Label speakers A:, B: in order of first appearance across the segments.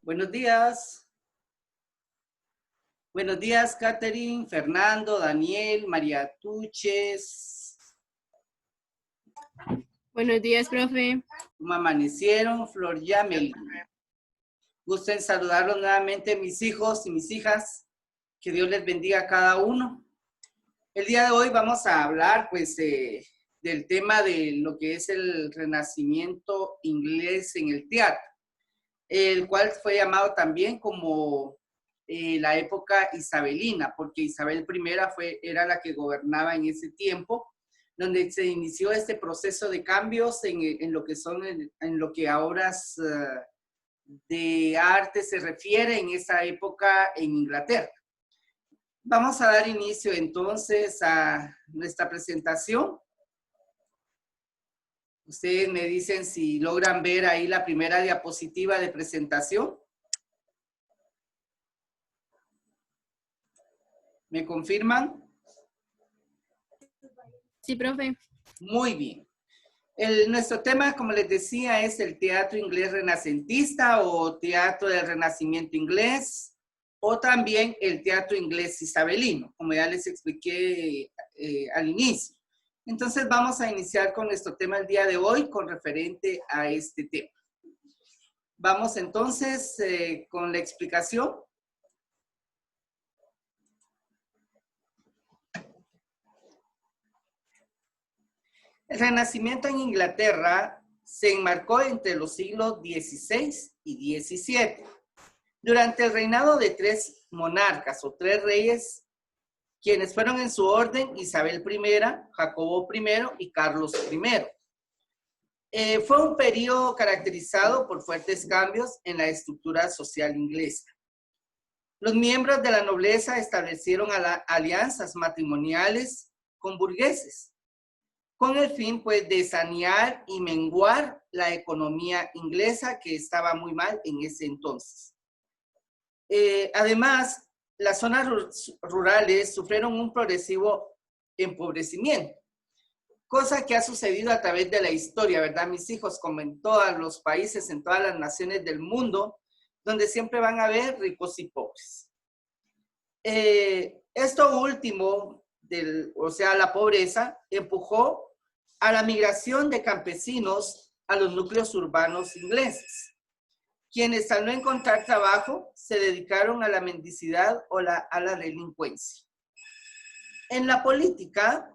A: Buenos días. Buenos días, Catherine, Fernando, Daniel, María Tuches.
B: Buenos días, profe.
A: ¿Cómo amanecieron? Flor Yamel. Gusten saludarlos nuevamente, mis hijos y mis hijas. Que Dios les bendiga a cada uno. El día de hoy vamos a hablar, pues, del tema de lo que es el renacimiento inglés en el teatro, el cual fue llamado también como la época isabelina, porque Isabel I era la que gobernaba en ese tiempo, donde se inició este proceso de cambios en lo que son, en lo que a obras de arte se refiere en esa época en Inglaterra. Vamos a dar inicio entonces a nuestra presentación. Ustedes me dicen si logran ver ahí la primera diapositiva de presentación. ¿Me confirman?
B: Sí, profe.
A: Muy bien. Nuestro tema, como les decía, es el teatro inglés renacentista o teatro del renacimiento inglés, o también el teatro inglés isabelino, como ya les expliqué al inicio. Entonces vamos a iniciar con nuestro tema el día de hoy con referente a este tema. Vamos entonces con la explicación. El Renacimiento en Inglaterra se enmarcó entre los siglos XVI y XVII, durante el reinado de tres monarcas o tres reyes, quienes fueron en su orden Isabel I, Jacobo I y Carlos I. Fue un periodo caracterizado por fuertes cambios en la estructura social inglesa. Los miembros de la nobleza establecieron alianzas matrimoniales con burgueses, con el fin, pues, de sanear y menguar la economía inglesa, que estaba muy mal en ese entonces. Además, las zonas rurales sufrieron un progresivo empobrecimiento, cosa que ha sucedido a través de la historia, ¿verdad, mis hijos? Como en todos los países, en todas las naciones del mundo, donde siempre van a haber ricos y pobres. Esto último, o sea, la pobreza, empujó a la migración de campesinos a los núcleos urbanos ingleses, quienes al no encontrar trabajo se dedicaron a la mendicidad o a la delincuencia. En la política,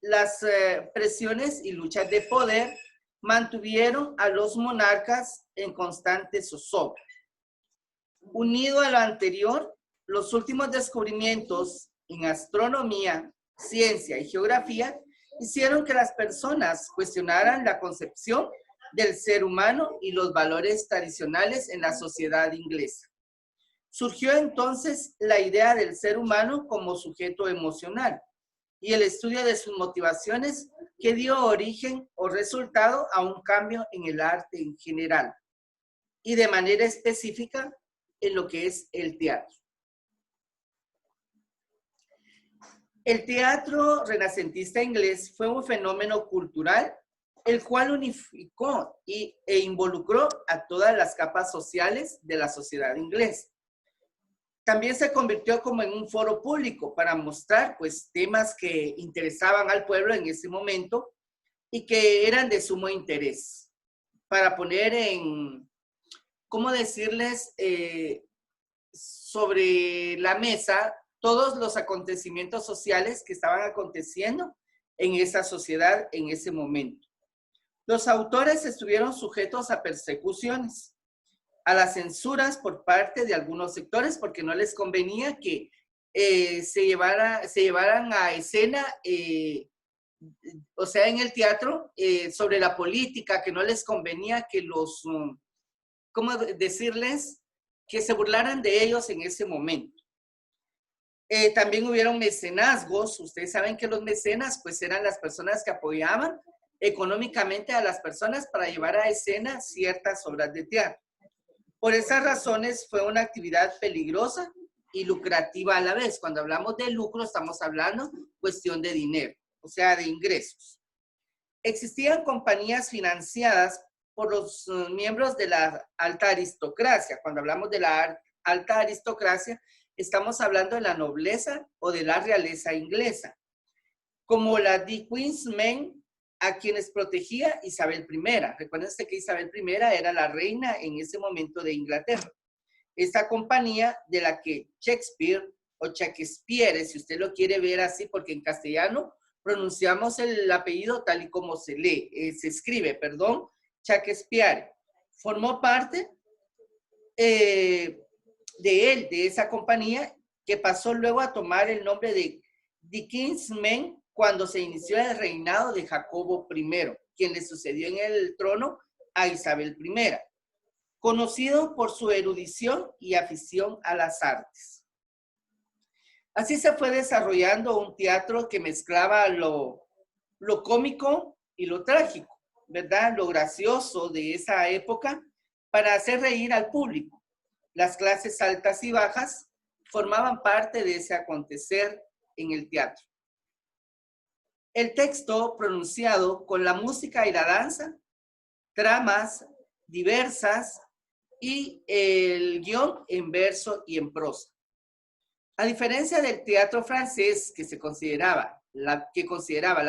A: las presiones y luchas de poder mantuvieron a los monarcas en constante zozobra. Unido a lo anterior, los últimos descubrimientos en astronomía, ciencia y geografía hicieron que las personas cuestionaran la concepción del ser humano y los valores tradicionales en la sociedad inglesa. Surgió entonces la idea del ser humano como sujeto emocional y el estudio de sus motivaciones, que dio origen o resultado a un cambio en el arte en general y de manera específica en lo que es el teatro. El teatro renacentista inglés fue un fenómeno cultural el cual unificó e involucró a todas las capas sociales de la sociedad inglesa. También se convirtió como en un foro público para mostrar, pues, temas que interesaban al pueblo en ese momento y que eran de sumo interés, para poner en, ¿cómo decirles?, sobre la mesa todos los acontecimientos sociales que estaban aconteciendo en esa sociedad en ese momento. Los autores estuvieron sujetos a persecuciones, a las censuras por parte de algunos sectores, porque no les convenía que se llevaran a escena, o sea, en el teatro, sobre la política, que no les convenía que los, ¿cómo decirles?, que se burlaran de ellos en ese momento. También hubieron mecenazgos. Ustedes saben que los mecenas, pues, eran las personas que apoyaban económicamente a las personas para llevar a escena ciertas obras de teatro. Por esas razones fue una actividad peligrosa y lucrativa a la vez. Cuando hablamos de lucro, estamos hablando cuestión de dinero, o sea, de ingresos. Existían compañías financiadas por los miembros de la alta aristocracia. Cuando hablamos de la alta aristocracia, estamos hablando de la nobleza o de la realeza inglesa, como la The Queen's Men, a quienes protegía Isabel I. Recuérdense que Isabel I era la reina en ese momento de Inglaterra. Esta compañía de la que Shakespeare, o Shakespeare, si usted lo quiere ver así, porque en castellano pronunciamos el apellido tal y como se lee, se escribe, perdón, Shakespeare, formó parte de esa compañía, que pasó luego a tomar el nombre de The King's Men cuando se inició el reinado de Jacobo I, quien le sucedió en el trono a Isabel I, conocido por su erudición y afición a las artes. Así se fue desarrollando un teatro que mezclaba lo cómico y lo trágico, ¿verdad? Lo gracioso de esa época para hacer reír al público. Las clases altas y bajas formaban parte de ese acontecer en el teatro. El texto pronunciado con la música y la danza, tramas diversas y el guión en verso y en prosa. A diferencia del teatro francés, que consideraba la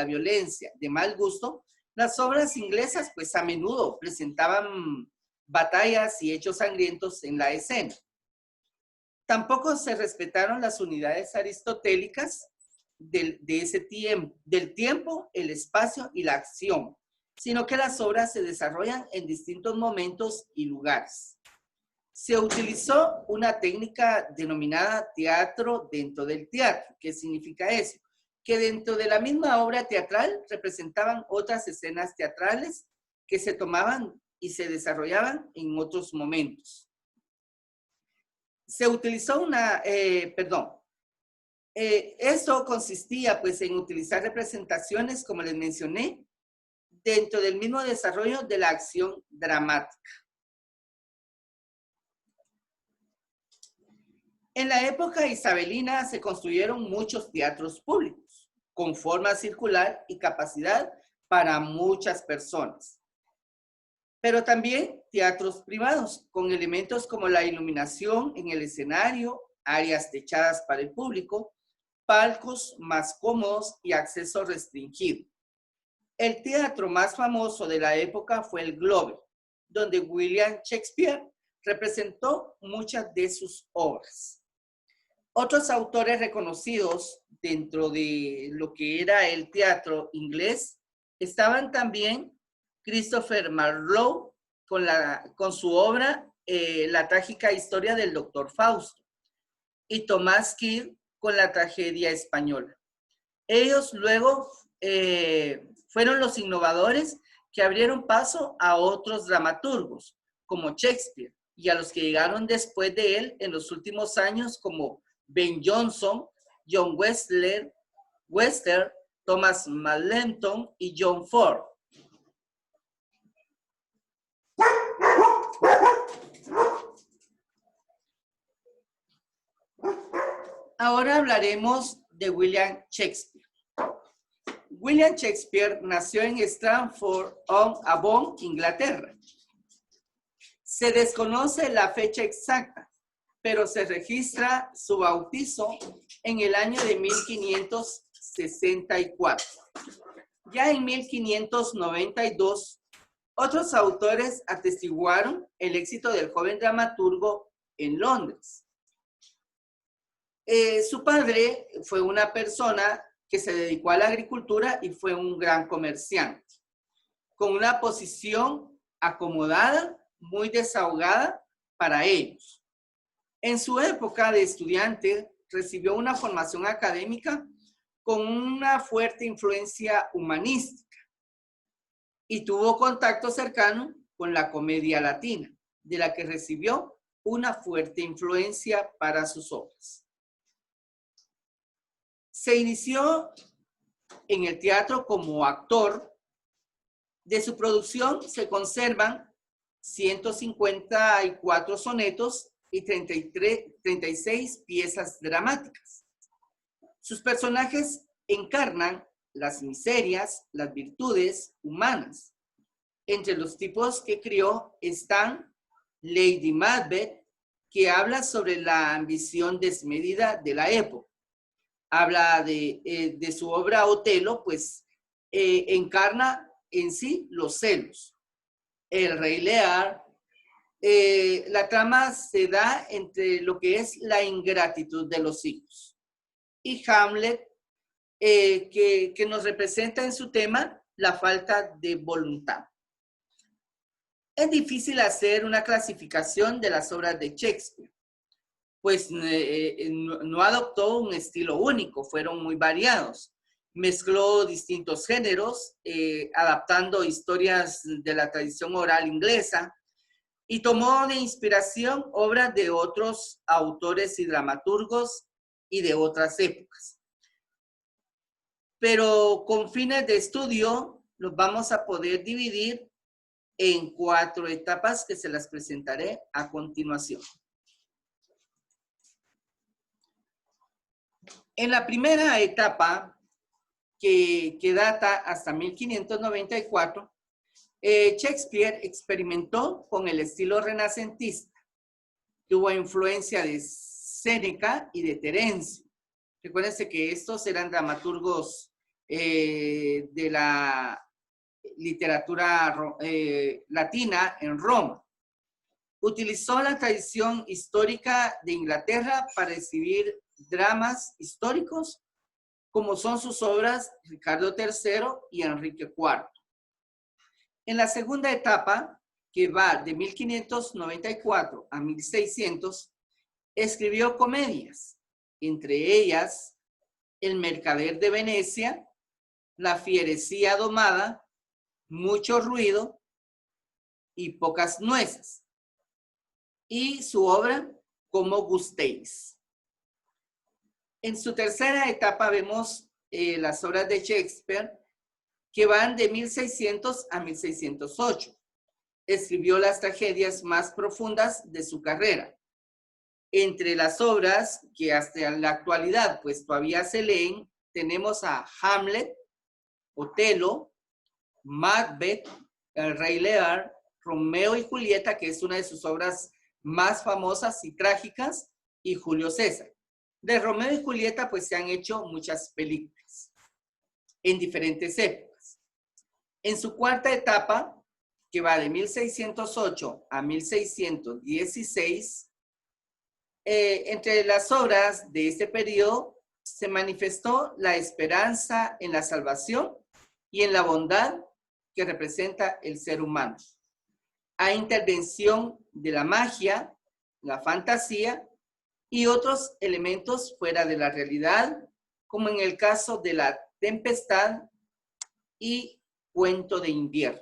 A: violencia de mal gusto, las obras inglesas pues a menudo presentaban batallas y hechos sangrientos en la escena. Tampoco se respetaron las unidades aristotélicas del tiempo, el espacio y la acción, sino que las obras se desarrollan en distintos momentos y lugares. Se utilizó una técnica denominada teatro dentro del teatro. ¿Qué significa eso? Que dentro de la misma obra teatral representaban otras escenas teatrales que se tomaban y se desarrollaban en otros momentos. Se utilizó esto consistía pues en utilizar representaciones, como les mencioné, dentro del mismo desarrollo de la acción dramática. En la época isabelina se construyeron muchos teatros públicos con forma circular y capacidad para muchas personas. Pero también teatros privados con elementos como la iluminación en el escenario, áreas techadas para el público, palcos más cómodos y acceso restringido. El teatro más famoso de la época fue el Globe, donde William Shakespeare representó muchas de sus obras. Otros autores reconocidos dentro de lo que era el teatro inglés estaban también Christopher Marlowe con su obra La trágica historia del Doctor Fausto y Thomas Kidd con la tragedia española. Ellos luego fueron los innovadores que abrieron paso a otros dramaturgos como Shakespeare y a los que llegaron después de él en los últimos años como Ben Jonson, John Webster, Thomas Manhattan y John Ford. Ahora hablaremos de William Shakespeare. William Shakespeare nació en Stratford-on-Avon, Inglaterra. Se desconoce la fecha exacta, pero se registra su bautizo en el año de 1564. Ya en 1592, otros autores atestiguaron el éxito del joven dramaturgo en Londres. Su padre fue una persona que se dedicó a la agricultura y fue un gran comerciante, con una posición acomodada, muy desahogada para ellos. En su época de estudiante, recibió una formación académica con una fuerte influencia humanística y tuvo contacto cercano con la comedia latina, de la que recibió una fuerte influencia para sus obras. Se inició en el teatro como actor. De su producción se conservan 154 sonetos y 36 piezas dramáticas. Sus personajes encarnan las miserias, las virtudes humanas. Entre los tipos que crió están Lady Macbeth, que habla sobre la ambición desmedida de la época. Habla de su obra Otelo, pues encarna en sí los celos. El Rey Lear, la trama se da entre lo que es la ingratitud de los hijos. Y Hamlet, que nos representa en su tema la falta de voluntad. Es difícil hacer una clasificación de las obras de Shakespeare, pues no adoptó un estilo único, fueron muy variados. Mezcló distintos géneros, adaptando historias de la tradición oral inglesa, y tomó de inspiración obras de otros autores y dramaturgos y de otras épocas. Pero con fines de estudio los vamos a poder dividir en 4 etapas que se las presentaré a continuación. En la primera etapa, que data hasta 1594, Shakespeare experimentó con el estilo renacentista. Tuvo influencia de Séneca y de Terencio. Recuérdense que estos eran dramaturgos de la literatura latina en Roma. Utilizó la tradición histórica de Inglaterra para escribir dramas históricos, como son sus obras Ricardo III y Enrique IV. En la segunda etapa, que va de 1594 a 1600, escribió comedias, entre ellas El mercader de Venecia, La fierecía domada, Mucho ruido y Pocas nueces, y su obra Como gustéis. En su tercera etapa vemos las obras de Shakespeare, que van de 1600 a 1608. Escribió las tragedias más profundas de su carrera. Entre las obras que hasta la actualidad pues todavía se leen, tenemos a Hamlet, Otelo, Macbeth, El Rey Lear, Romeo y Julieta, que es una de sus obras más famosas y trágicas, y Julio César. De Romeo y Julieta pues se han hecho muchas películas en diferentes épocas. En su cuarta etapa, que va de 1608 a 1616, entre las obras de este periodo se manifestó la esperanza en la salvación y en la bondad que representa el ser humano. Hay intervención de la magia, la fantasía y otros elementos fuera de la realidad, como en el caso de La Tempestad y Cuento de Invierno.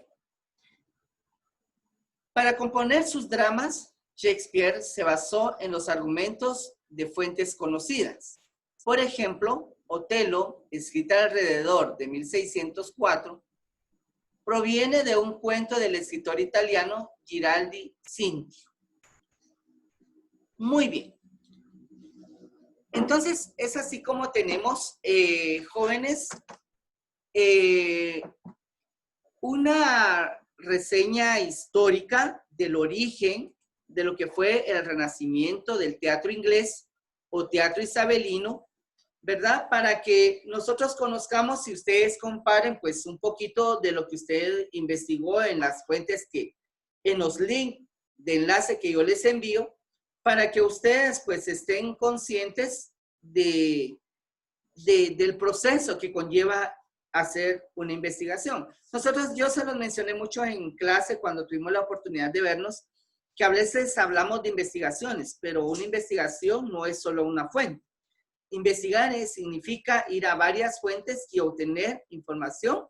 A: Para componer sus dramas, Shakespeare se basó en los argumentos de fuentes conocidas. Por ejemplo, Otelo, escrita alrededor de 1604, proviene de un cuento del escritor italiano Giraldi Cinthio. Muy bien. Entonces, es así como tenemos, jóvenes, una reseña histórica del origen de lo que fue el renacimiento del teatro inglés o teatro isabelino, ¿verdad? Para que nosotros conozcamos y ustedes comparen pues un poquito de lo que usted investigó en las fuentes en los links de enlace que yo les envío, para que ustedes pues estén conscientes del proceso que conlleva hacer una investigación. Yo se los mencioné mucho en clase cuando tuvimos la oportunidad de vernos, que a veces hablamos de investigaciones, pero una investigación no es solo una fuente. Investigar significa ir a varias fuentes y obtener información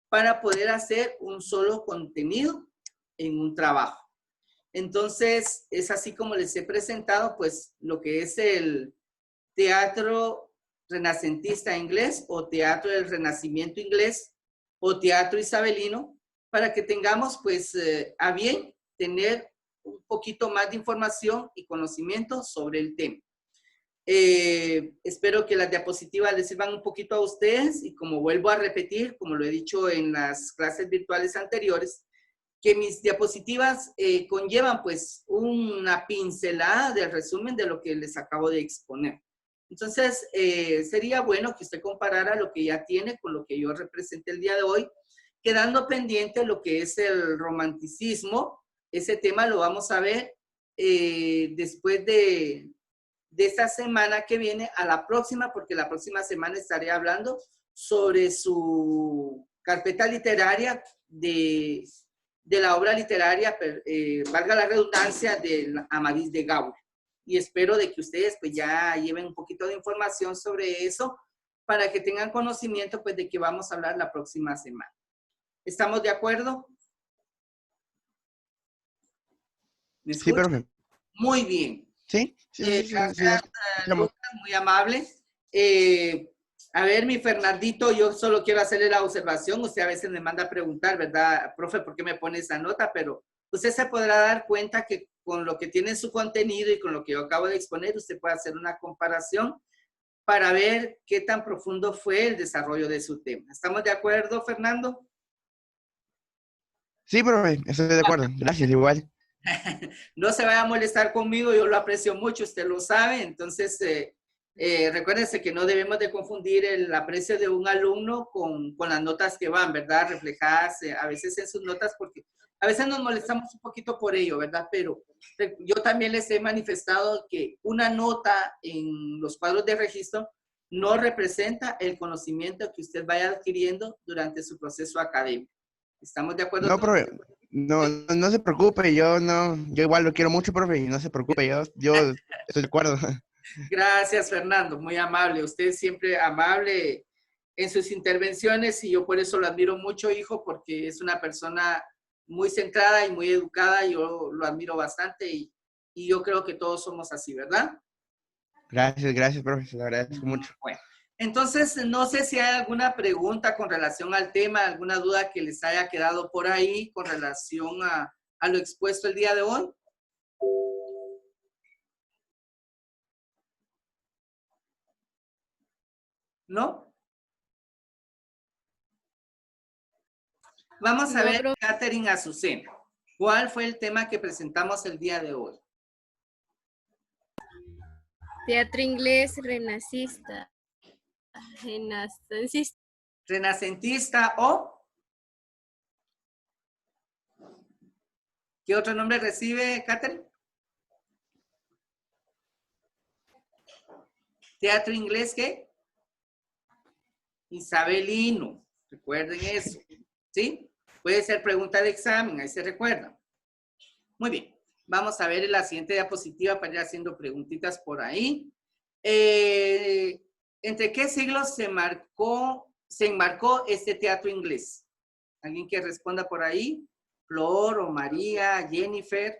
A: para poder hacer un solo contenido en un trabajo. Entonces, es así como les he presentado, pues, lo que es el teatro renacentista inglés o teatro del renacimiento inglés o teatro isabelino, para que tengamos, pues, a bien tener un poquito más de información y conocimiento sobre el tema. Espero que las diapositivas les sirvan un poquito a ustedes y como vuelvo a repetir, como lo he dicho en las clases virtuales anteriores, que mis diapositivas conllevan pues una pincelada del resumen de lo que les acabo de exponer. Entonces, sería bueno que usted comparara lo que ya tiene con lo que yo representé el día de hoy, quedando pendiente lo que es el romanticismo. Ese tema lo vamos a ver después de esta semana que viene a la próxima, porque la próxima semana estaré hablando sobre su carpeta literaria de la obra literaria, valga la redundancia, del Amadís de Gaudí. Y espero de que ustedes pues ya lleven un poquito de información sobre eso para que tengan conocimiento pues de que vamos a hablar la próxima semana. ¿Estamos de acuerdo? ¿Me
C: Sí,
A: escuchan?
C: profe.
A: Muy bien.
C: Sí,
A: Gracias, Lucas, muy amable. A ver, mi Fernandito, yo solo quiero hacerle la observación. Usted a veces me manda a preguntar, ¿verdad, profe, por qué me pone esa nota? Pero usted se podrá dar cuenta que con lo que tiene su contenido y con lo que yo acabo de exponer, usted puede hacer una comparación para ver qué tan profundo fue el desarrollo de su tema. ¿Estamos de acuerdo, Fernando?
C: Sí, profe, estoy de acuerdo. Gracias, igual.
A: No se vaya a molestar conmigo, yo lo aprecio mucho, usted lo sabe. Entonces, recuérdense que no debemos de confundir el aprecio de un alumno con las notas que van, ¿verdad? Reflejadas a veces en sus notas, porque a veces nos molestamos un poquito por ello, ¿verdad? Pero yo también les he manifestado que una nota en los cuadros de registro no representa el conocimiento que usted vaya adquiriendo durante su proceso académico. ¿Estamos de acuerdo?
C: No, profe, no se preocupe, yo igual lo quiero mucho, profe, y no se preocupe, yo estoy de acuerdo.
A: Gracias, Fernando, muy amable. Usted siempre amable en sus intervenciones y yo por eso lo admiro mucho, hijo, porque es una persona muy centrada y muy educada. Yo lo admiro bastante y yo creo que todos somos así, ¿verdad?
C: Gracias, profe, se lo agradezco mucho.
A: Bueno, entonces no sé si hay alguna pregunta con relación al tema, alguna duda que les haya quedado por ahí con relación a lo expuesto el día de hoy. ¿No? Vamos a ver, Catherine Azucena, ¿cuál fue el tema que presentamos el día de hoy?
B: Teatro inglés renacista. Renacentista.
A: ¿Renacentista o? ¿Qué otro nombre recibe, Catherine? ¿Teatro inglés qué? Isabelino. Recuerden eso. ¿Sí? Puede ser pregunta de examen, ahí se recuerdan. Muy bien. Vamos a ver en la siguiente diapositiva para ir haciendo preguntitas por ahí. ¿Entre qué siglos se enmarcó este teatro inglés? ¿Alguien que responda por ahí? Flor o María, Jennifer.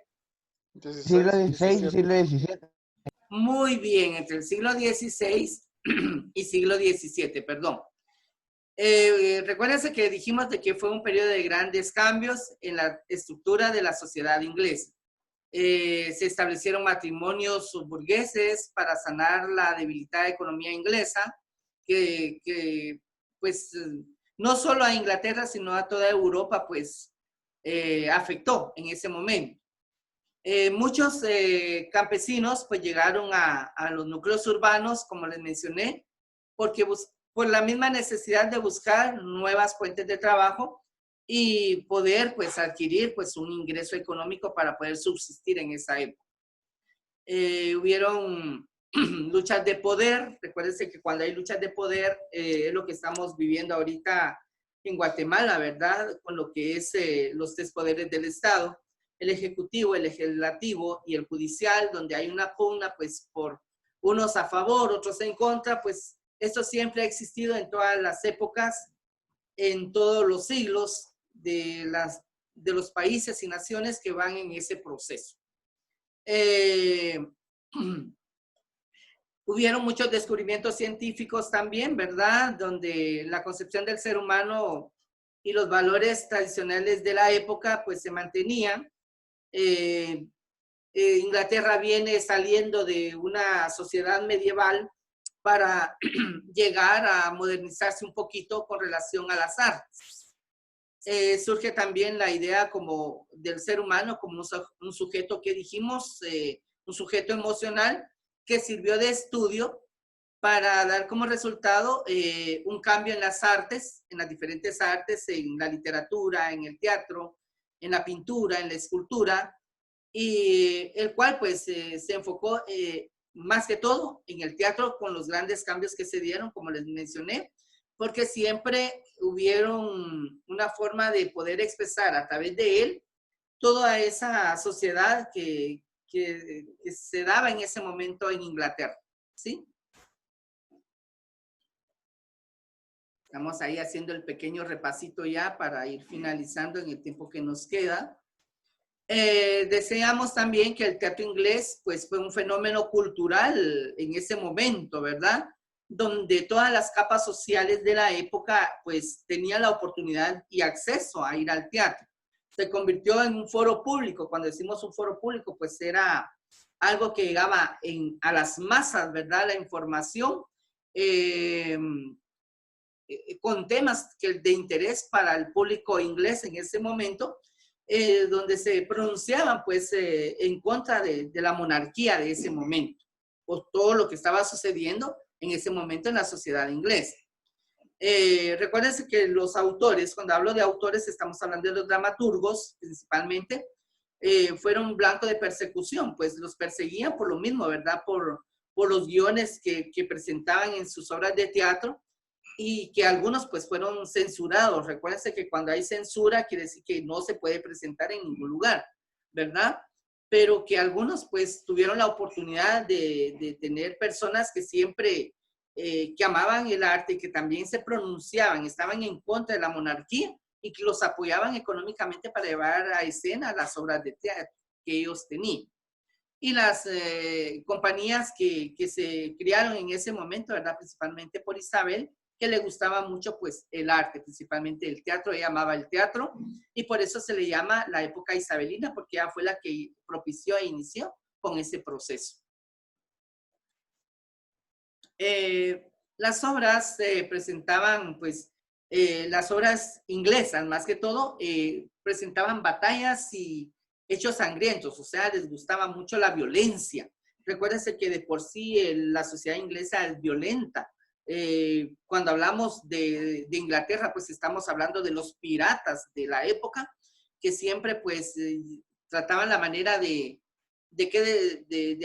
C: Siglo XVI y siglo XVII.
A: Muy bien, entre el siglo XVI y siglo XVII, perdón. Recuérdense que dijimos de que fue un periodo de grandes cambios en la estructura de la sociedad inglesa. Se establecieron matrimonios burgueses para sanar la debilitada economía inglesa, que pues no solo a Inglaterra, sino a toda Europa, pues afectó en ese momento. Muchos campesinos pues llegaron a los núcleos urbanos, como les mencioné, porque por la misma necesidad de buscar nuevas fuentes de trabajo y poder pues adquirir pues un ingreso económico para poder subsistir en esa época. Hubieron luchas de poder. Recuérdense que cuando hay luchas de poder es lo que estamos viviendo ahorita en Guatemala, ¿verdad? Con lo que es los tres poderes del Estado, el ejecutivo, el legislativo y el judicial, donde hay una pugna pues por unos a favor, otros en contra. Pues esto siempre ha existido en todas las épocas, en todos los siglos de los países y naciones que van en ese proceso. Hubieron muchos descubrimientos científicos también, ¿verdad? Donde la concepción del ser humano y los valores tradicionales de la época pues se mantenían. Inglaterra viene saliendo de una sociedad medieval para llegar a modernizarse un poquito con relación a las artes. surge también la idea como del ser humano como un sujeto que dijimos, un sujeto emocional que sirvió de estudio para dar como resultado un cambio en las artes, en las diferentes artes, en la literatura, en el teatro, en la pintura, en la escultura, y el cual pues se enfocó más que todo en el teatro con los grandes cambios que se dieron, como les mencioné, porque siempre hubieron una forma de poder expresar a través de él toda esa sociedad que se daba en ese momento en Inglaterra, ¿sí? Estamos ahí haciendo el pequeño repasito ya para ir finalizando en el tiempo que nos queda. Deseamos también que el teatro inglés pues fue un fenómeno cultural en ese momento, ¿verdad? Donde todas las capas sociales de la época pues tenían la oportunidad y acceso a ir al teatro. Se convirtió en un foro público. Cuando decimos un foro público pues era algo que llegaba a las masas, ¿verdad? La información con temas de interés para el público inglés en ese momento, donde se pronunciaban pues en contra de la monarquía de ese momento, o todo lo que estaba sucediendo en ese momento en la sociedad inglesa. Recuérdense que los autores, cuando hablo de autores estamos hablando de los dramaturgos principalmente, fueron blanco de persecución, pues los perseguían por lo mismo, ¿verdad? Por los guiones que presentaban en sus obras de teatro, y que algunos pues fueron censurados. Recuérdense que cuando hay censura quiere decir que no se puede presentar en ningún lugar, ¿verdad? Pero que algunos pues tuvieron la oportunidad de tener personas que siempre, que amaban el arte y que también se pronunciaban, estaban en contra de la monarquía y que los apoyaban económicamente para llevar a escena las obras de teatro que ellos tenían. Y las compañías que se crearon en ese momento, ¿verdad? Principalmente por Isabel, que le gustaba mucho pues el arte, principalmente el teatro. Ella amaba el teatro y por eso se le llama la época isabelina, porque ella fue la que propició e inició con ese proceso. Las obras presentaban pues, las obras inglesas más que todo, presentaban batallas y hechos sangrientos, o sea, les gustaba mucho la violencia. Recuérdense que de por sí la sociedad inglesa es violenta. Cuando hablamos de Inglaterra, pues estamos hablando de los piratas de la época, que siempre pues trataban la manera de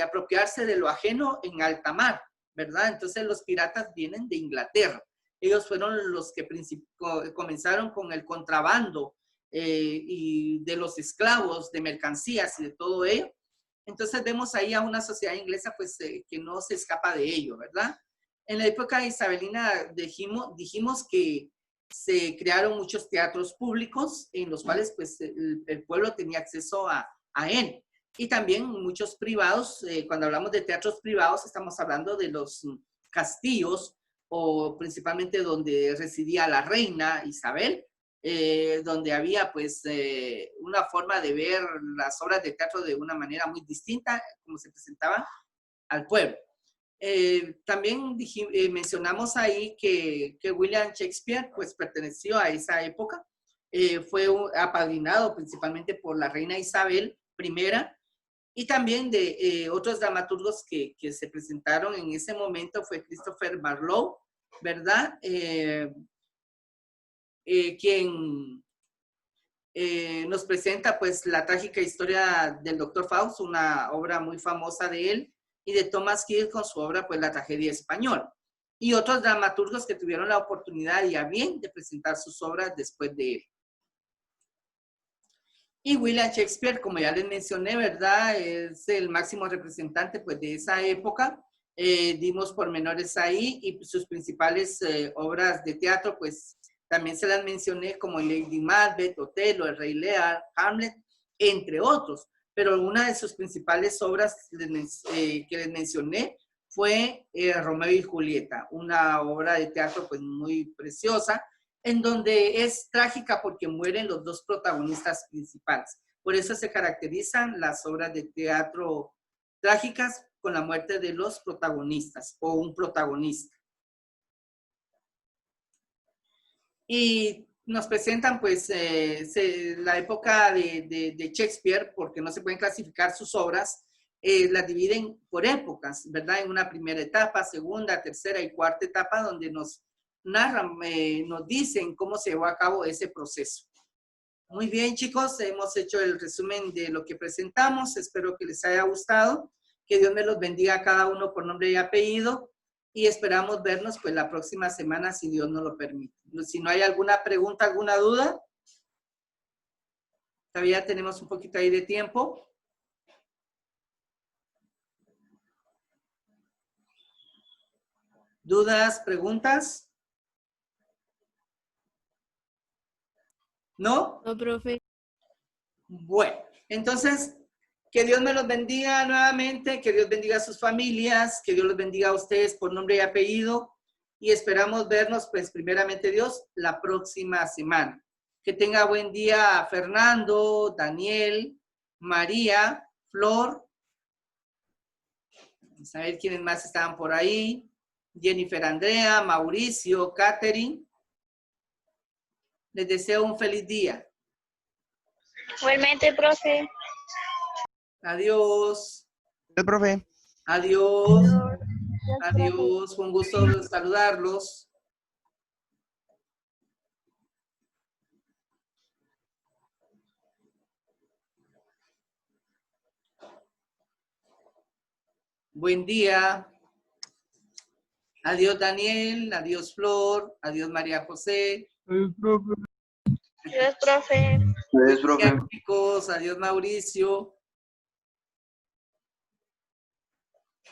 A: apropiarse de lo ajeno en alta mar, ¿verdad? Entonces los piratas vienen de Inglaterra. Ellos fueron los que comenzaron con el contrabando y de los esclavos, de mercancías y de todo ello. Entonces vemos ahí a una sociedad inglesa pues que no se escapa de ello, ¿verdad? En la época isabelina dijimos que se crearon muchos teatros públicos en los cuales pues el pueblo tenía acceso a él. Y también muchos privados, cuando hablamos de teatros privados estamos hablando de los castillos o principalmente donde residía la reina Isabel, donde había pues una forma de ver las obras de teatro de una manera muy distinta, como se presentaban al pueblo. También mencionamos ahí que William Shakespeare pues perteneció a esa época, fue apadrinado principalmente por la reina Isabel I, y también de otros dramaturgos que se presentaron en ese momento fue Christopher Marlowe, ¿verdad? Quien nos presenta pues la trágica historia del Dr. Faust, una obra muy famosa de él, y de Thomas Kidd con su obra pues La tragedia española, y otros dramaturgos que tuvieron la oportunidad y a bien de presentar sus obras después de él. Y William Shakespeare, como ya les mencioné, ¿verdad? Es el máximo representante pues de esa época. Dimos pormenores ahí y sus principales obras de teatro pues también se las mencioné, como Lady Macbeth, Otelo, El Rey Lear, Hamlet, entre otros. Pero una de sus principales obras que les mencioné fue Romeo y Julieta, una obra de teatro pues muy preciosa, en donde es trágica porque mueren los dos protagonistas principales. Por eso se caracterizan las obras de teatro trágicas con la muerte de los protagonistas o un protagonista. Y nos presentan pues la época de Shakespeare, porque no se pueden clasificar sus obras, las dividen por épocas, ¿verdad? En una primera etapa, segunda, tercera y cuarta etapa, donde nos narran, nos dicen cómo se llevó a cabo ese proceso. Muy bien, chicos, hemos hecho el resumen de lo que presentamos. Espero que les haya gustado. Que Dios me los bendiga a cada uno por nombre y apellido. Y esperamos vernos pues la próxima semana, si Dios nos lo permite. Si no hay alguna pregunta, alguna duda. Todavía tenemos un poquito ahí de tiempo. ¿Dudas, preguntas? ¿No?
B: No, profe.
A: Bueno, entonces, que Dios me los bendiga nuevamente, que Dios bendiga a sus familias, que Dios los bendiga a ustedes por nombre y apellido, y esperamos vernos, pues, primeramente Dios, la próxima semana. Que tenga buen día Fernando, Daniel, María, Flor, vamos a ver quiénes más estaban por ahí, Jennifer Andrea, Mauricio, Catherine. Les deseo un feliz día.
D: Igualmente, profe.
A: Adiós.
C: El profe.
A: Adiós. Adiós. Fue un gusto saludarlos. Buen día. Adiós, Daniel. Adiós, Flor. Adiós, María José.
D: Adiós, profe.
E: Adiós, profe.
A: Adiós, chicos. Adiós, Mauricio.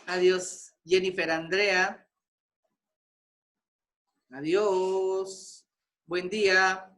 A: Adiós, Jennifer Andrea. Adiós. Buen día.